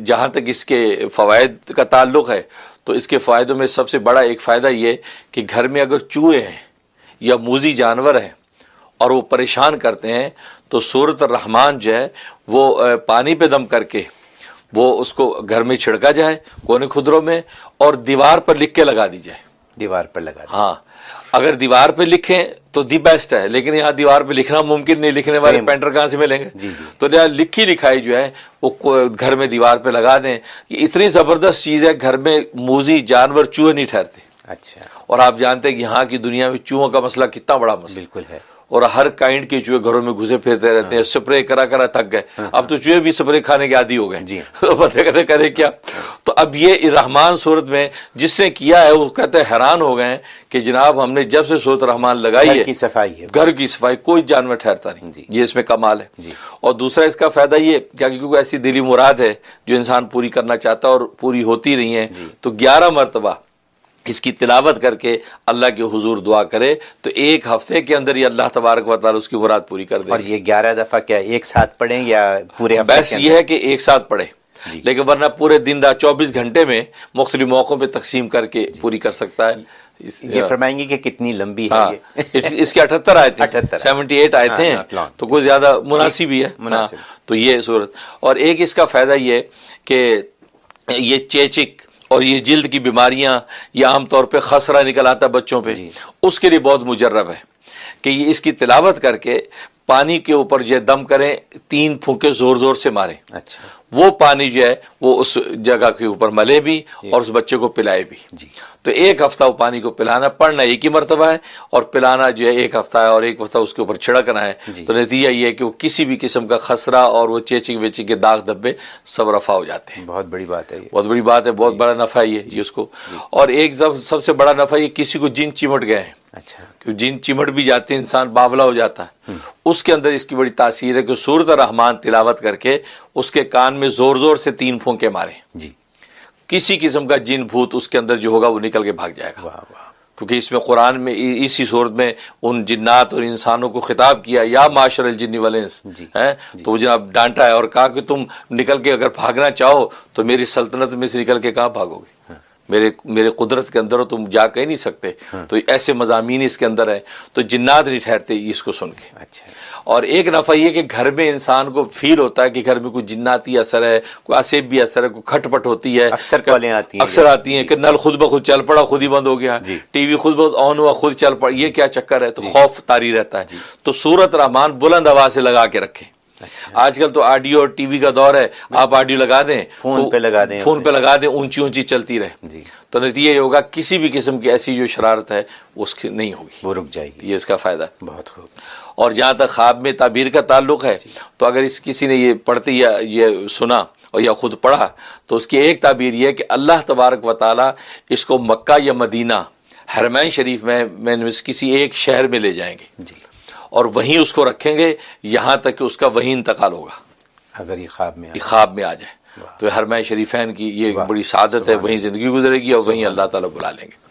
جہاں تک اس کے فوائد کا تعلق ہے تو اس کے فائدوں میں سب سے بڑا ایک فائدہ یہ کہ گھر میں اگر چوہے ہیں یا موذی جانور ہیں اور وہ پریشان کرتے ہیں تو سورۃ الرحمن جو ہے وہ پانی پہ دم کر کے وہ اس کو گھر میں چھڑکا جائے کونے خدروں میں اور دیوار پر لکھ کے لگا دی جائے. دیوار پر لگا دی. ہاں اگر دیوار پہ لکھیں تو دی بیسٹ ہے، لیکن یہاں دیوار پہ لکھنا ممکن نہیں، لکھنے والے پینٹر کہاں سے ملیں گے؟ تو لکھی لکھائی جو ہے وہ گھر میں دیوار پہ لگا دیں. یہ اتنی زبردست چیز ہے، گھر میں موذی جانور چوہے نہیں ٹھہرتے. اچھا. اور آپ جانتے ہیں کہ یہاں کی دنیا میں چوہوں کا مسئلہ کتنا بڑا مسئلہ بالکل ہے، اور ہر کائنڈ کے چوہے گھروں میں گھسے پھرتے رہتے ہیں. سپرے کرا کرا تھک گئے، اب تو چوہے بھی سپرے کھانے کے عادی ہو گئے. پتہ کہتے کرے کیا. تو اب یہ رحمان صورت میں جس نے کیا ہے وہ کہتے ہیں حیران ہو گئے کہ جناب ہم نے جب سے صورت رحمان لگائی ہے گھر کی صفائی ہے، گھر کی صفائی، کوئی جانور ٹھہرتا نہیں. یہ اس میں کمال ہے. اور دوسرا اس کا فائدہ یہ کہ کیونکہ ایسی دلی مراد ہے جو انسان پوری کرنا چاہتا ہے اور پوری ہوتی نہیں ہے تو 11 مرتبہ اس کی تلاوت کر کے اللہ کے حضور دعا کرے تو ایک ہفتے کے اندر ہی اللہ تبارک و تعالی اس کی مراد پوری کر دے. اور یہ 11 دفعہ کیا ایک ساتھ پڑھیں یا پورے ہفتے؟ بس یہ ہے کہ ایک ساتھ پڑھے، لیکن ورنہ پورے دن رات 24 گھنٹے میں مختلف موقعوں پہ تقسیم کر کے پوری کر سکتا ہے. یہ فرمائیں گے کہ کتنی لمبی ہے یہ؟ اس کے 78 آیتیں 78 آیتیں ہیں تو کوئی زیادہ مناسب ہی ہے. تو یہ صورت. اور ایک اس کا فائدہ یہ کہ یہ چیچک اور یہ جلد کی بیماریاں یا عام طور پہ خسرہ نکل آتا ہے بچوں پہ، اس کے لیے بہت مجرب ہے کہ یہ اس کی تلاوت کر کے پانی کے اوپر جو دم کریں، 3 پھونکے زور زور سے ماریں. اچھا. وہ پانی جو ہے وہ اس جگہ کے اوپر ملے بھی اور اس بچے کو پلائے بھی. تو ایک ہفتہ وہ پانی کو پلانا، پڑھنا ایک ہی مرتبہ ہے اور پلانا جو ہے ایک ہفتہ ہے اور ایک ہفتہ اس کے اوپر چھڑکنا ہے. تو نتیجہ یہ ہے کہ وہ کسی بھی قسم کا خسرہ اور وہ چیچک ویچک کے داغ دھبے سب رفع ہو جاتے ہیں. بہت بڑی بات ہے، بہت بڑی بات ہے، بہت بڑا نفع ہے یہ اس کو. اور ایک سب سے بڑا نفع یہ کسی کو جن چمٹ گئے ہیں. اچھا. جن چمٹ بھی جاتے ہیں انسان باولا ہو جاتا ہے، اس کے اندر اس کی بڑی تاثیر ہے کہ سورۃ الرحمن تلاوت کر کے اس کے کان میں زور زور سے 3 پھونکے مارے. کسی قسم کا جن بھوت اس کے اندر جو ہوگا وہ نکل کے بھاگ جائے گا. کیونکہ اس میں قرآن میں اسی صورت میں ان جنات اور انسانوں کو خطاب کیا یا معاشر الجن والانس ہے تو وہ جناب ڈانٹا ہے اور کہا کہ تم نکل کے اگر بھاگنا چاہو تو میری سلطنت میں سے نکل کے کہاں بھاگو گے، میرے قدرت کے اندر ہو، تم جا کہیں نہیں سکتے. تو ایسے مضامین اس کے اندر ہے تو جنات نہیں ٹھہرتے اس کو سن کے. اچھا. اور ایک نفع یہ کہ گھر میں انسان کو فیل ہوتا ہے کہ گھر میں کوئی جناتی اثر ہے، کوئی عصبی اثر ہے، کوئی کھٹ پٹ ہوتی ہے، اکثر آتی ہیں کہ نل خود بخود چل پڑا، خود ہی بند ہو گیا، ٹی وی خود بخود آن ہوا، خود چل پڑا، یہ کیا چکر ہے. تو خوف طاری رہتا ہے. تو سورۃ رحمان بلند آواز سے لگا کے رکھیں. آج کل تو آڈیو اور ٹی وی کا دور ہے، آپ آڈیو لگا دیں، فون پہ لگا دیں، اونچی اونچی چلتی رہے. تو نتیجہ یہ ہوگا کسی بھی قسم کی ایسی جو شرارت ہے اس کی نہیں ہوگی، وہ رک جائے گی. یہ اس کا فائدہ ہے. بہت خوب. اور جہاں تک خواب میں تعبیر کا تعلق ہے تو اگر کسی نے یہ پڑھتے یا یہ سنا اور یا خود پڑھا تو اس کی ایک تعبیر یہ ہے کہ اللہ تبارک و تعالیٰ اس کو مکہ یا مدینہ حرمین شریف میں کسی ایک شہر میں لے جائیں گے اور وہیں اس کو رکھیں گے یہاں تک کہ اس کا وہیں انتقال ہوگا اگر یہ خواب میں آ جائے. تو حرمین شریفین کی یہ بڑی سعادت ہے، وہیں زندگی گزرے گی اور وہیں اللہ تعالیٰ بلا لیں گے.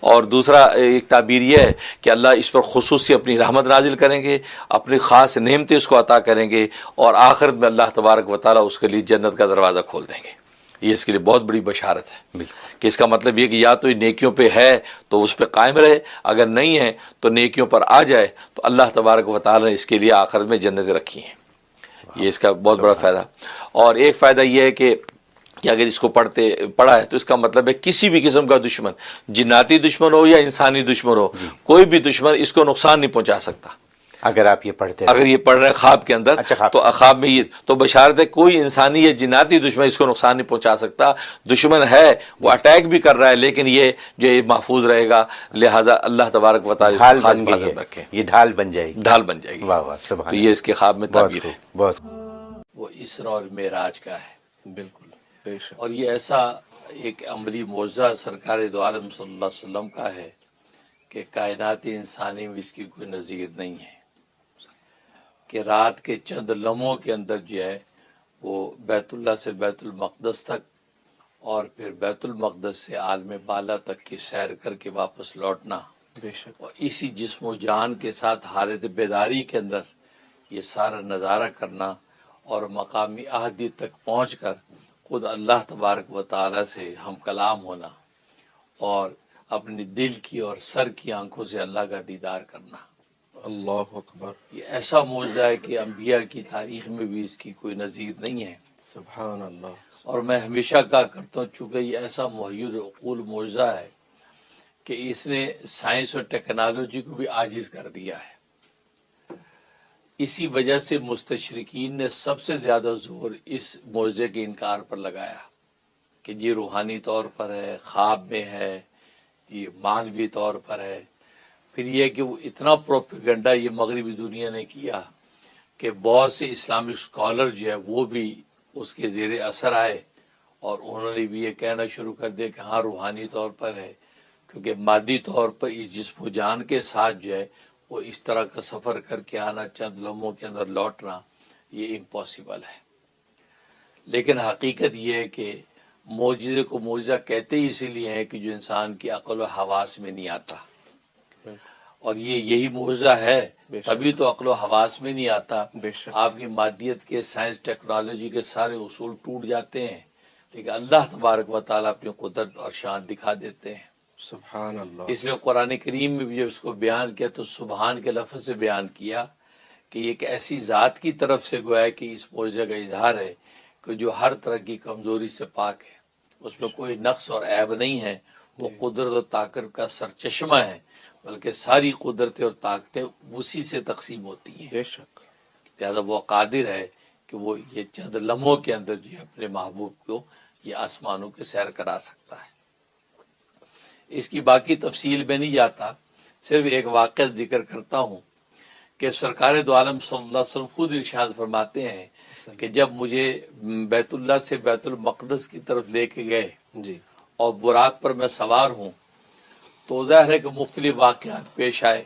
اور دوسرا ایک تعبیر یہ ہے کہ اللہ اس پر خصوصی اپنی رحمت نازل کریں گے، اپنی خاص نعمتیں اس کو عطا کریں گے اور آخرت میں اللہ تبارک و تعالیٰ اس کے لیے جنت کا دروازہ کھول دیں گے. یہ اس کے لیے بہت بڑی بشارت ہے کہ اس کا مطلب یہ کہ یا تو نیکیوں پہ ہے تو اس پہ قائم رہے، اگر نہیں ہے تو نیکیوں پر آ جائے تو اللہ تبارک و تعالیٰ نے اس کے لیے آخرت میں جنتیں رکھی ہیں. یہ اس کا بہت بڑا فائدہ. اور ایک فائدہ یہ ہے کہ اگر اس کو پڑھا ہے تو اس کا مطلب ہے کسی بھی قسم کا دشمن، جناتی دشمن ہو یا انسانی دشمن ہو، کوئی بھی دشمن اس کو نقصان نہیں پہنچا سکتا. اگر آپ یہ پڑھتے ہیں، اگر یہ پڑھ رہے ہیں خواب کے اندر تو خواب میں یہ تو بشارت ہے کوئی انسانی یا جناتی دشمن اس کو نقصان نہیں پہنچا سکتا. دشمن ہے وہ اٹیک بھی کر رہا ہے لیکن یہ جو یہ محفوظ رہے گا، لہذا اللہ تبارک و تعالیٰ حفاظت رکھے، یہ ڈھال بن جائے گی. ڈھال بن جائے گی. واہ واہ سبحان. تو یہ اس کے خواب میں تعبیر ہے. بہت وہ اسرا اور معراج کا ہے. بالکل. اور یہ ایسا ایک عملی معجزہ سرکار دو عالم صلی اللہ علیہ وسلم کا ہے کہ کائنات انسانی میں اس کی کوئی نظیر نہیں ہے کہ رات کے چند لمحوں کے اندر جو ہے وہ بیت اللہ سے بیت المقدس تک اور پھر بیت المقدس سے عالم بالا تک کی سیر کر کے واپس لوٹنا، اور اسی جسم و جان کے ساتھ حالت بیداری کے اندر یہ سارا نظارہ کرنا اور مقامی احدی تک پہنچ کر خود اللہ تبارک و تعالی سے ہم کلام ہونا اور اپنی دل کی اور سر کی آنکھوں سے اللہ کا دیدار کرنا، اللہ اکبر، یہ ایسا معجزہ ہے کہ انبیاء کی تاریخ میں بھی اس کی کوئی نظیر نہیں ہے۔ سبحان اللہ۔ اور میں ہمیشہ کہا کرتا ہوں چونکہ یہ ایسا محیر عقول معجزہ ہے کہ اس نے سائنس اور ٹیکنالوجی کو بھی عاجز کر دیا ہے۔ اسی وجہ سے مستشرقین نے سب سے زیادہ زور اس معجزے کے انکار پر لگایا کہ یہ روحانی طور پر ہے، خواب میں ہے، یہ مانوی طور پر ہے۔ پھر یہ کہ وہ اتنا پروپیگنڈا یہ مغربی دنیا نے کیا کہ بہت سے اسلامک اسکالر جو ہے وہ بھی اس کے زیر اثر آئے اور انہوں نے بھی یہ کہنا شروع کر دیا کہ ہاں روحانی طور پر ہے، کیونکہ مادی طور پر اس جسم و جان کے ساتھ جو ہے وہ اس طرح کا سفر کر کے آنا، چند لمحوں کے اندر لوٹنا، یہ امپاسبل ہے۔ لیکن حقیقت یہ ہے کہ معجزے کو معجزہ کہتے ہی اسی لیے ہیں کہ جو انسان کی عقل و حواس میں نہیں آتا، اور یہی معجزہ ہے، تبھی تو عقل و حواس میں نہیں آتا۔ آپ کی مادیت کے، سائنس ٹیکنالوجی کے سارے اصول ٹوٹ جاتے ہیں، لیکن اللہ تبارک و تعالیٰ اپنی قدرت اور شان دکھا دیتے ہیں۔ سبحان اللہ۔ اس لیے قرآن کریم میں بھی جب اس کو بیان کیا تو سبحان کے لفظ سے بیان کیا کہ یہ ایک ایسی ذات کی طرف سے گویا ہے کہ اس معجزے کا اظہار ہے کہ جو ہر طرح کی کمزوری سے پاک ہے، اس میں کوئی نقص اور عیب نہیں ہے، وہ قدرت اور طاقت کا سرچشمہ ہے، بلکہ ساری قدرتیں اور طاقتیں اسی سے تقسیم ہوتی ہیں۔ بے شک۔ لہذا وہ قادر ہے کہ وہ یہ چند لمحوں کے اندر جو ہے اپنے محبوب کو یہ آسمانوں کے سیر کرا سکتا ہے۔ اس کی باقی تفصیل میں نہیں جاتا، صرف ایک واقعہ ذکر کرتا ہوں کہ سرکار دو عالم صلی اللہ علیہ وسلم خود ارشاد فرماتے ہیں کہ جب مجھے بیت اللہ سے بیت المقدس کی طرف لے کے گئے جی۔ اور براق پر میں سوار ہوں تو ظاہر ہے کہ مختلف واقعات پیش آئے۔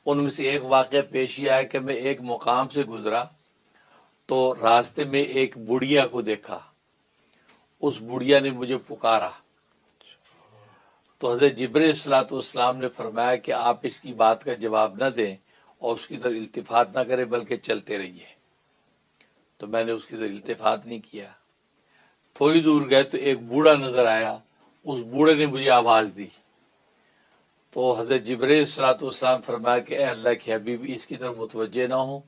ان میں سے ایک واقعہ پیش یہ آیا کہ میں ایک مقام سے گزرا تو راستے میں ایک بڑھیا کو دیکھا، اس بڑھیا نے مجھے پکارا تو حضرت جبرائیل صلاۃ والسلام نے فرمایا کہ آپ اس کی بات کا جواب نہ دیں اور اس کی طرف التفات نہ کریں بلکہ چلتے رہیے۔ تو میں نے اس کی طرف التفات نہیں کیا۔ تھوڑی دور گئے تو ایک بوڑھا نظر آیا، اس بوڑھے نے مجھے آواز دی تو حضرت جبرائیل صلاۃ والسلام فرمایا کہ اے اللہ کے حبیب اس کی طرف متوجہ نہ ہوں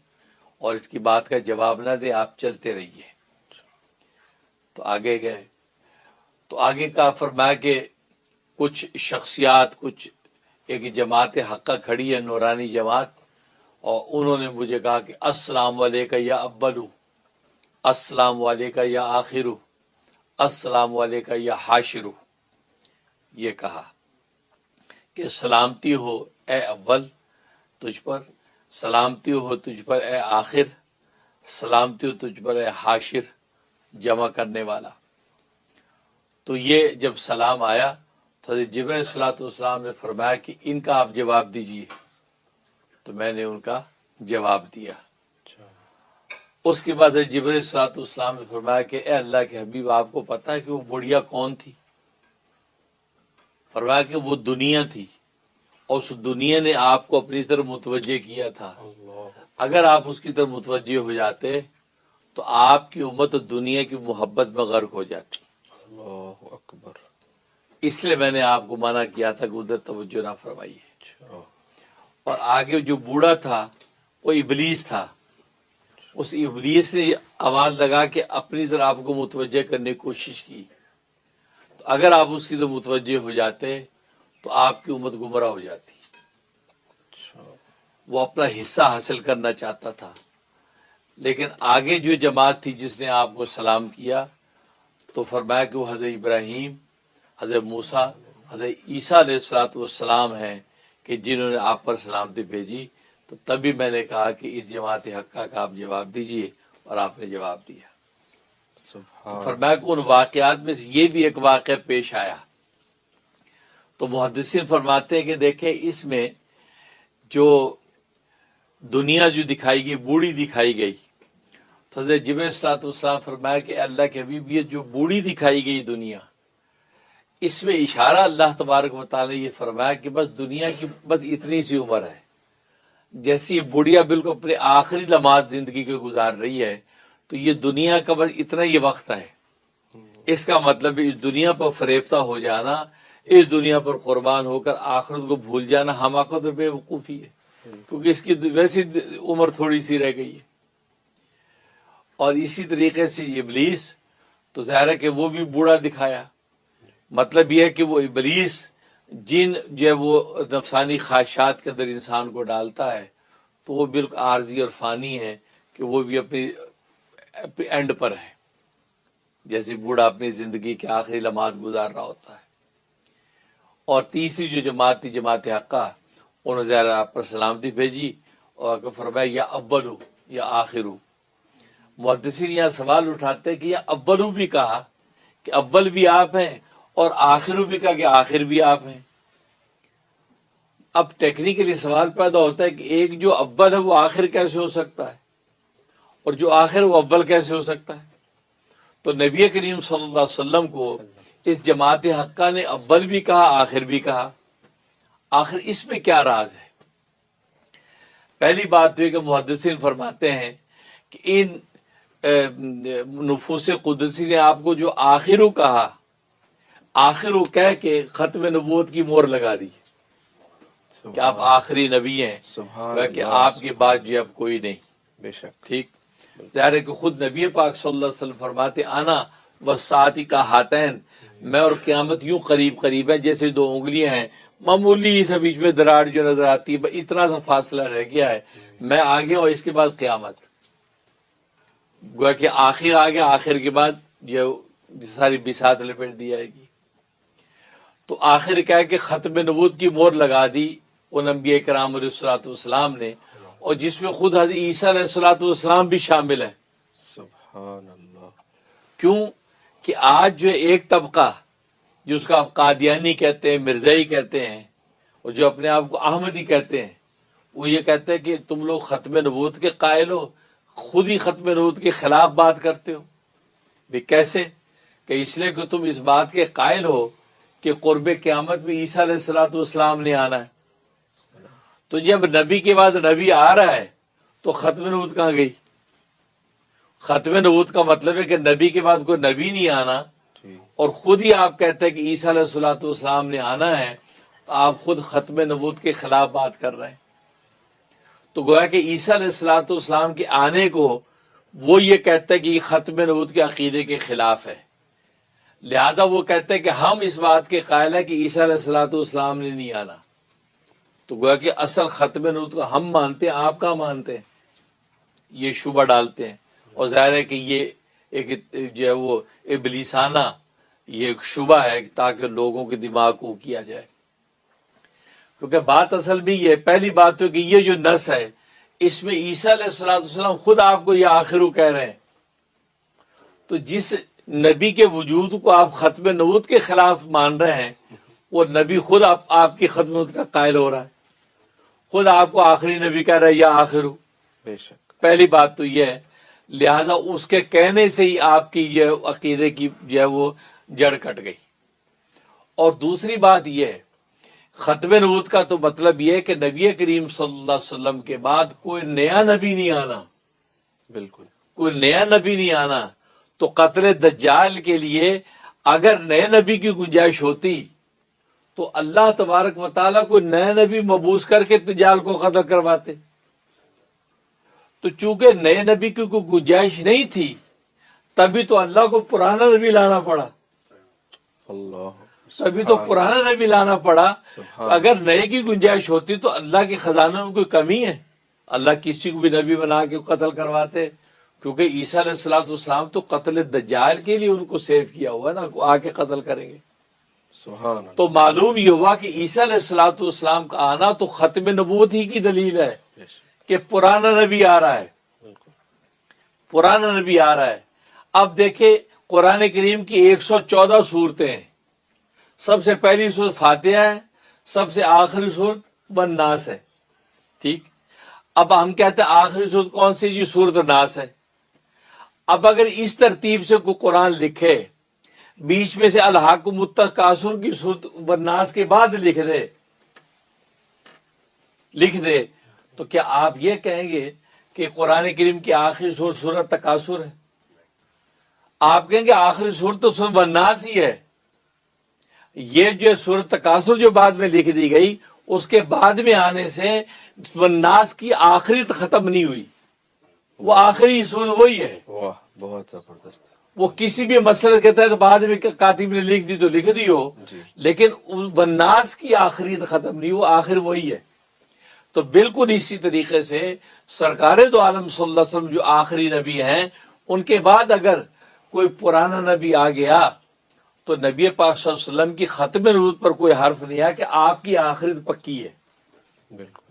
اور اس کی بات کا جواب نہ دیں، آپ چلتے رہیے۔ تو آگے گئے تو آگے کا فرمایا کہ کچھ شخصیات، کچھ ایک جماعت حقہ کھڑی ہے، نورانی جماعت، اور انہوں نے مجھے کہا کہ السلام علیکہ یا اولو، السلام علیکہ یا آخرو، السلام علیکہ یا حاشرو۔ یہ کہا کہ سلامتی ہو اے اول تجھ پر، سلامتی ہو تجھ پر اے آخر، سلامتی ہو تجھ پر اے حاشر، جمع کرنے والا۔ تو یہ جب سلام آیا تو حضرت جبرائیل صلاۃ والسلام نے فرمایا کہ ان کا آپ جواب دیجیے، تو میں نے ان کا جواب دیا۔ اس کے بعد حضرت جبرائیل صلاۃ والسلام نے فرمایا کہ اے اللہ کے حبیب آپ کو پتہ ہے کہ وہ بڑھیا کون تھی؟ فرمایا کہ وہ دنیا تھی اور اس دنیا نے آپ کو اپنی طرف متوجہ کیا تھا، اگر آپ اس کی طرف متوجہ ہو جاتے تو آپ کی امت دنیا کی محبت میں غرق ہو جاتی۔ اللہ اکبر۔ اس لیے میں نے آپ کو منع کیا تھا کہ ادھر توجہ نہ فرمائیے۔ اور آگے جو بوڑھا تھا وہ ابلیس تھا، اس ابلیس نے آواز لگا کہ اپنی طرف آپ کو متوجہ کرنے کی کوشش کی، تو اگر آپ اس کی طرف متوجہ ہو جاتے تو آپ کی امت گمراہ ہو جاتی۔ وہ اپنا حصہ حاصل کرنا چاہتا تھا، لیکن آگے جو جماعت تھی جس نے آپ کو سلام کیا تو فرمایا کہ وہ حضرت ابراہیم، حضرت موسیٰ، حضرت عیسیٰ علیہ السلام ہیں کہ جنہوں نے آپ پر سلامتی بھیجی۔ تو تبھی میں نے کہا کہ اس جماعت حقہ کا آپ جواب دیجئے، اور آپ نے جواب دیا۔ تو فرمایا کہ ان واقعات میں سے یہ بھی ایک واقعہ پیش آیا۔ تو محدثین فرماتے ہیں کہ دیکھیں اس میں جو دنیا جو دکھائی گئی، بوڑھی دکھائی گئی، تو حضرت جبرائیل صلاۃ والسلام فرمایا کہ اللہ کے حبیب یہ جو بوڑھی دکھائی گئی دنیا، اس میں اشارہ اللہ تبارک و تعالی نے یہ فرمایا کہ بس دنیا کی بس اتنی سی عمر ہے، جیسی بڑھیا بالکل اپنے آخری لمحات زندگی کے گزار رہی ہے، تو یہ دنیا کا بس اتنا ہی وقت ہے، اس کا مطلب اس دنیا پر فریفتہ ہو جانا، اس دنیا پر قربان ہو کر آخرت کو بھول جانا حماقت اور بے وقوفی ہے، کیونکہ اس کی ویسی عمر تھوڑی سی رہ گئی ہے۔ اور اسی طریقے سے ابلیس تو ظاہر ہے کہ وہ بھی بوڑھا دکھایا، مطلب یہ ہے کہ وہ ابلیس جن جو ہے وہ نفسانی خواہشات کے اندر انسان کو ڈالتا ہے تو وہ بالکل عارضی اور فانی ہے، کہ وہ بھی اپنی اینڈ پر ہے، جیسے بوڑھا اپنی زندگی کے آخری لمحات گزار رہا ہوتا ہے۔ اور تیسری جو جماعت تھی جماعت حقہ، انہوں نے ظاہر آپ پر سلامتی بھیجی اور فرمایا یا اولو یا آخرو۔ محدثین یہاں سوال اٹھاتے ہیں کہ یہ اولو بھی کہا کہ اول بھی آپ ہیں اور آخرو بھی کہا کہ آخر بھی آپ ہیں۔ اب ٹیکنیکلی سوال پیدا ہوتا ہے کہ ایک جو اول ہے وہ آخر کیسے ہو سکتا ہے، اور جو آخر وہ اول کیسے ہو سکتا ہے؟ تو نبی کریم صلی اللہ علیہ وسلم کو اس جماعت حقہ نے اول بھی کہا آخر بھی کہا، آخر اس میں کیا راز ہے؟ پہلی بات تو یہ کہ محدثین فرماتے ہیں کہ ان نفوس قدسی نے آپ کو جو آخرو کہا، آخرو کہہ کے ختم نبوت کی مہر لگا دی کہ آپ آخری نبی ہیں، کہ آپ کے بعد جو اب کوئی نہیں۔ بے شک ٹھیک، ظاہر ہے کہ خود نبی پاک صلی اللہ علیہ وسلم فرماتے آنا والساعۃ کا ہاتین، میں اور قیامت یوں قریب قریب ہیں جیسے دو انگلیاں ہیں، معمولی سا بیچ میں دراڑ جو نظر آتی ہے، اتنا سا فاصلہ رہ گیا ہے، میں آگے اور اس کے بعد قیامت، گویا کہ آخر آ گیا، آخر کے بعد یہ ساری بساط لپیٹ دی جائے گی۔ تو آخر کیا ہے کہ ختم نبوت کی مہر لگا دی ان انبیاء کرام علیہ الصلوۃ والسلام نے، اور جس میں خود حضرت عیسیٰ علیہ الصلوۃ والسلام بھی شامل ہے۔ سبحان اللہ۔ کیوں کہ آج جو ایک طبقہ جس کا آپ قادیانی کہتے ہیں، مرزائی کہتے ہیں، اور جو اپنے آپ کو احمدی کہتے ہیں، وہ یہ کہتے ہیں کہ تم لوگ ختم نبوت کے قائل ہو، خود ہی ختم نبوت کے خلاف بات کرتے ہو۔ بھی کیسے؟ کہ اس لیے کہ تم اس بات کے قائل ہو کہ قرب قیامت میں عیسیٰ علیہ الصلوۃ والسلام نے آنا ہے، تو جب نبی کے بعد نبی آ رہا ہے تو ختم نبوت کہاں گئی؟ ختم نبوت کا مطلب ہے کہ نبی کے بعد کوئی نبی نہیں آنا، اور خود ہی آپ کہتے ہیں کہ عیسیٰ علیہ الصلوۃ والسلام نے آنا ہے، تو آپ خود ختم نبوت کے خلاف بات کر رہے ہیں۔ تو گویا کہ عیسیٰ علیہ الصلوۃ والسلام کے آنے کو وہ یہ کہتا ہے کہ یہ ختم نبوت کے عقیدے کے خلاف ہے، لہذا وہ کہتے ہیں کہ ہم اس بات کے قائل ہیں کہ عیسیٰ علیہ الصلوۃ والسلام نے نہیں آنا۔ تو گویا کہ اصل ختم نبوت کو ہم مانتے ہیں، آپ کا مانتے ہیں، یہ شبہ ڈالتے ہیں، اور ظاہر ہے کہ یہ ایک جو ہے وہ ابلیسانہ یہ ایک شبہ ہے تاکہ لوگوں کے دماغ کو کیا جائے۔ کیونکہ بات اصل بھی یہ، پہلی بات تو کہ یہ جو نص ہے اس میں عیسیٰ علیہ الصلوۃ والسلام خود آپ کو یہ آخرو کہہ رہے ہیں، تو جس نبی کے وجود کو آپ ختم نبوت کے خلاف مان رہے ہیں، وہ نبی خود آپ کی ختم نبوت کا قائل ہو رہا ہے، خود آپ کو آخری نبی کہہ رہا ہے یا آخرو۔ بے شک۔ پہلی بات تو یہ ہے، لہذا اس کے کہنے سے ہی آپ کی یہ عقیدے کی جو ہے وہ جڑ کٹ گئی۔ اور دوسری بات یہ ہے، ختم نبوت کا تو مطلب یہ ہے کہ نبی کریم صلی اللہ علیہ وسلم کے بعد کوئی نیا نبی نہیں آنا، بالکل کوئی نیا نبی نہیں آنا۔ تو قتل دجال کے لیے اگر نئے نبی کی گنجائش ہوتی تو اللہ تبارک و تعالیٰ کو نئے نبی مبعوث کر کے دجال کو قتل کرواتے، تو چونکہ نئے نبی کی کوئی گنجائش نہیں تھی تبھی تو اللہ کو پرانا نبی لانا پڑا، اللہ تبھی تو پرانا نبی لانا پڑا۔ اگر نئے کی گنجائش ہوتی تو اللہ کے خزانوں میں کوئی کمی ہے؟ اللہ کسی کو بھی نبی بنا کے قتل کرواتے، کیونکہ عیسیٰ علیہ الصلوۃ والسلام تو قتل دجال کے لیے ان کو سیو کیا ہوا ہے نا، آ کے قتل کریں گے۔ سبحان اللہ۔ تو معلوم یہ ہوا کہ عیسیٰ علیہ الصلوۃ والسلام کا آنا تو ختم نبوت ہی کی دلیل ہے بے شک۔ کہ پرانا نبی آ رہا ہے، بالکل۔ پرانا نبی آ رہا ہے۔ اب دیکھیں قرآن کریم کی 114 صورتیں ہیں، سب سے پہلی سورت فاتحہ ہے، سب سے آخری سورت والناس ہے، ٹھیک۔ اب ہم کہتے ہیں آخری سورت کون سی؟ جی سورت ناس ہے۔ اب اگر اس ترتیب سے کوئی قرآن لکھے، بیچ میں سے الحاکم التکاثر کی سورت والناس کے بعد لکھ دے تو کیا آپ یہ کہیں گے کہ قرآن کریم کی آخری سورت سورت تکاثر ہے؟ آپ کہیں گے آخری سورت تو سورۃ الناس ہی ہے. یہ جو سورۃ تکاثر جو بعد میں لکھ دی گئی اس کے بعد میں آنے سے والناس کی آخری ختم نہیں ہوئی. وہ آخری سورت وہی ہے. واہ بہت زبردست. وہ کسی بھی مسئلے کے تحت بعد میں کاتب نے لکھ دی تو لکھ دی ہو, لیکن والناس کی آخری ختم نہیں, وہ آخر وہی ہے. تو بالکل اسی طریقے سے سرکار دو عالم صلی اللہ علیہ وسلم جو آخری نبی ہیں, ان کے بعد اگر کوئی پرانا نبی آ گیا تو نبی پاک صلی اللہ علیہ وسلم کی ختم نبوت پر کوئی حرف نہیں آیا کہ آپ کی آخرت پکی ہے. بالکل.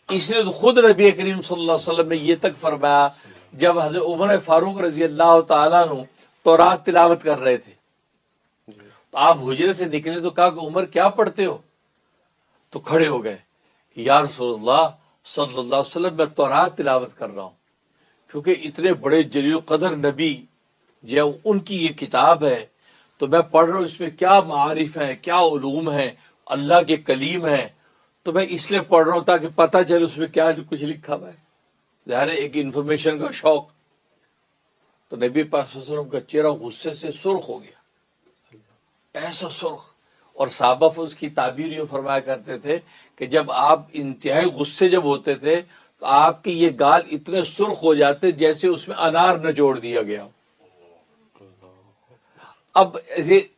اس لیے خود نبی کریم صلی اللہ علیہ وسلم نے یہ تک فرمایا جب حضرت عمر فاروق رضی اللہ تعالیٰ عنہ تورات تلاوت کر رہے تھے تو آپ حجرے سے نکلے تو کہا کہ عمر کیا پڑھتے ہو؟ تو کھڑے ہو گئے, یا رسول اللہ صلی اللہ علیہ وسلم میں تورات تلاوت کر رہا ہوں, کیونکہ اتنے بڑے جلیل قدر نبی جو ان کی یہ کتاب ہے تو میں پڑھ رہا ہوں, اس میں کیا معارف ہیں, کیا علوم ہیں, اللہ کے کلیم ہیں, تو میں اس لیے پڑھ رہا ہوں تاکہ پتہ چلے اس میں کیا کچھ لکھا ہوا ہے. ظاہر ہے ایک انفارمیشن کا شوق. تو نبی پاک صلی اللہ علیہ وسلم کا چہرہ غصے سے سرخ ہو گیا, ایسا سرخ. اور صحابہ اس کی تعبیر یہ فرمایا کرتے تھے کہ جب آپ انتہائی غصے جب ہوتے تھے تو آپ کے یہ گال اتنے سرخ ہو جاتے جیسے اس میں انار نچوڑ دیا گیا. اب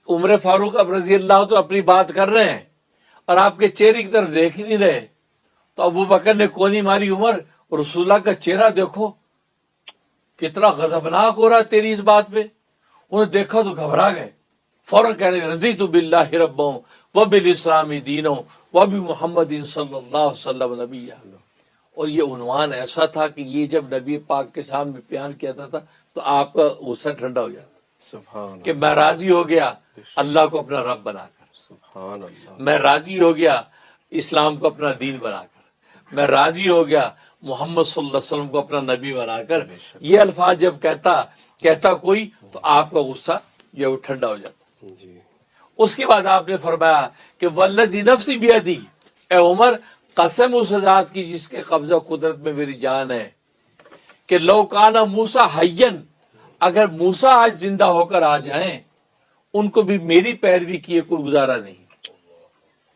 عمر فاروق اب رضی اللہ تو اپنی بات کر رہے ہیں اور آپ کے چہرے کی طرف دیکھ نہیں رہے. تو ابو بکر نے کونی ماری, عمر رسول اللہ کا چہرہ دیکھو کتنا غضبناک ہو رہا ہے تیری اس بات پہ. انہیں دیکھا تو گھبرا گئے, فوراً کہنے لگے رضیت باللہ ربا وبالاسلام دینا وبمحمد صلی اللہ علیہ وسلم نبی. اور یہ عنوان ایسا تھا کہ یہ جب نبی پاک کے سامنے بیان کیا تھا تو آپ کا غصہ ٹھنڈا ہو جاتا سبحان کہ میں راضی ہو گیا اللہ کو اپنا رب بنا کر, سبحان اللہ. میں راضی ہو گیا اسلام کو اپنا دین بنا کر, میں راضی ہو گیا محمد صلی اللہ علیہ وسلم کو اپنا نبی بنا کر. یہ الفاظ جب کہتا کوئی تو آپ کا غصہ جو وہ ٹھنڈا ہو جاتا. جی. اس کے بعد آپ نے فرمایا کہ والذی نفسی بیدی, اے عمر قسم اس ذات کی جس کے قبضہ قدرت میں میری جان ہے, کہ لو کانا موسیٰ حیًّا, اگر موسیٰ آج زندہ ہو کر آ جائیں ان کو بھی میری پیروی کیے کوئی گزارا نہیں,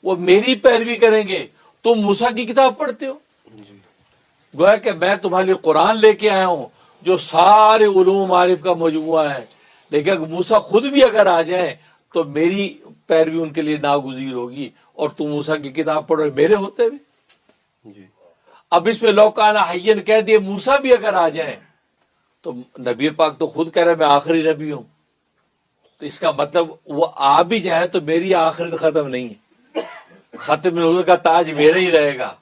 وہ میری پیروی کریں گے. تم موسیٰ کی کتاب پڑھتے ہو, گویا کہ میں تمہارے لیے قرآن لے کے آیا ہوں جو سارے علوم معارف کا مجموعہ ہے, لیکن اگر موسیٰ خود بھی اگر آ جائیں تو میری پیروی ان کے لیے ناگزیر ہوگی, اور تم موسیٰ کی کتاب پڑھو میرے ہوتے ہوئے. جی. اب اس میں لو کانا حیًّا کہہ دیے, موسیٰ بھی اگر آ جائیں تو نبی پاک تو خود کہہ رہے میں آخری نبی ہوں, تو اس کا مطلب وہ آ بھی جائے تو میری آخرت ختم نہیں ہے, ختم نبوت کا تاج میرا ہی رہے گا.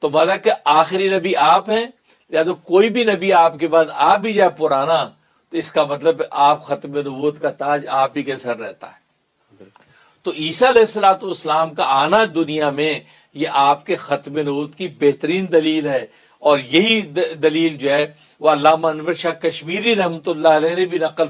تو مانا کہ آخری نبی آپ ہیں, یا تو کوئی بھی نبی آپ کے بعد آ بھی جائے پرانا تو اس کا مطلب آپ ختم نبوت کا تاج آپ ہی کے سر رہتا ہے. تو عیسیٰ علیہ الصلوۃ والسلام کا آنا دنیا میں یہ آپ کے ختم نبوت کی بہترین دلیل ہے, اور یہی دلیل جو ہے وہ علامہ انور شاہ کشمیری رحمۃ اللہ علیہ نے بھی نقل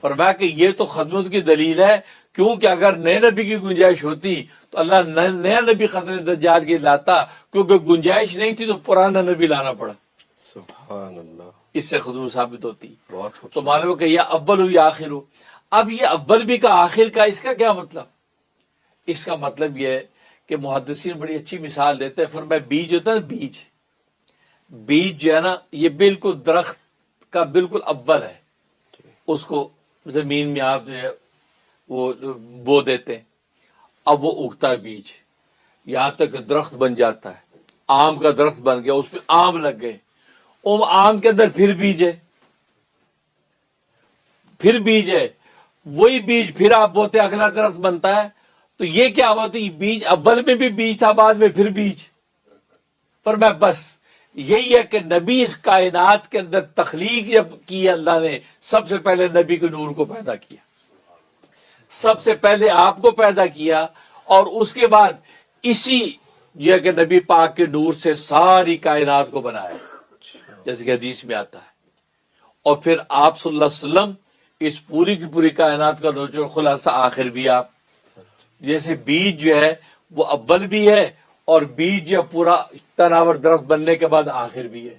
فرمایا کہ یہ تو ختم کی دلیل ہے, کیونکہ اگر نئے نبی کی گنجائش ہوتی تو اللہ نیا نبی خطر دجال کے لاتا, کیونکہ گنجائش نہیں تھی تو پرانا نبی لانا پڑا. سبحان اللہ. اس سے خود ثابت ہوتی. بہت تو معلوم کہ یہ اول ہو یا آخر ہو. اب یہ اول بھی کا آخر کا اس کا کیا مطلب؟ اس کا مطلب یہ ہے کہ محدثین بڑی اچھی مثال دیتے ہیں. فرمایا بیج ہوتا ہے, بیج جو ہے نا یہ بالکل درخت کا بالکل اول ہے, اس کو زمین میں آپ جو ہے وہ بو دیتے ہیں, اب وہ اگتا ہے بیج, یہاں تک کہ درخت بن جاتا ہے, آم کا درخت بن گیا, اس پہ آم لگ گئے, آم کے اندر پھر بیج ہے, وہی بیج پھر آپ بوتے اگلا درخت بنتا ہے. تو یہ کیا ہوتا ہے, بیج اول میں بھی بیج تھا, بعد میں پھر بیج. پر میں بس یہی ہے کہ نبی اس کائنات کے اندر تخلیق جب کی اللہ نے, سب سے پہلے نبی کے نور کو پیدا کیا, سب سے پہلے آپ کو پیدا کیا, اور اس کے بعد اسی یہ کہ نبی پاک کے نور سے ساری کائنات کو بنایا, جیسے کہ حدیث میں آتا ہے. اور پھر آپ صلی اللہ علیہ وسلم اس پوری کی پوری کائنات کا نچوڑ خلاصہ آخر بھی آپ. جیسے بیج جو ہے وہ اول بھی ہے, اور بیج یا پورا تناور درخت بننے کے بعد آخر بھی ہے.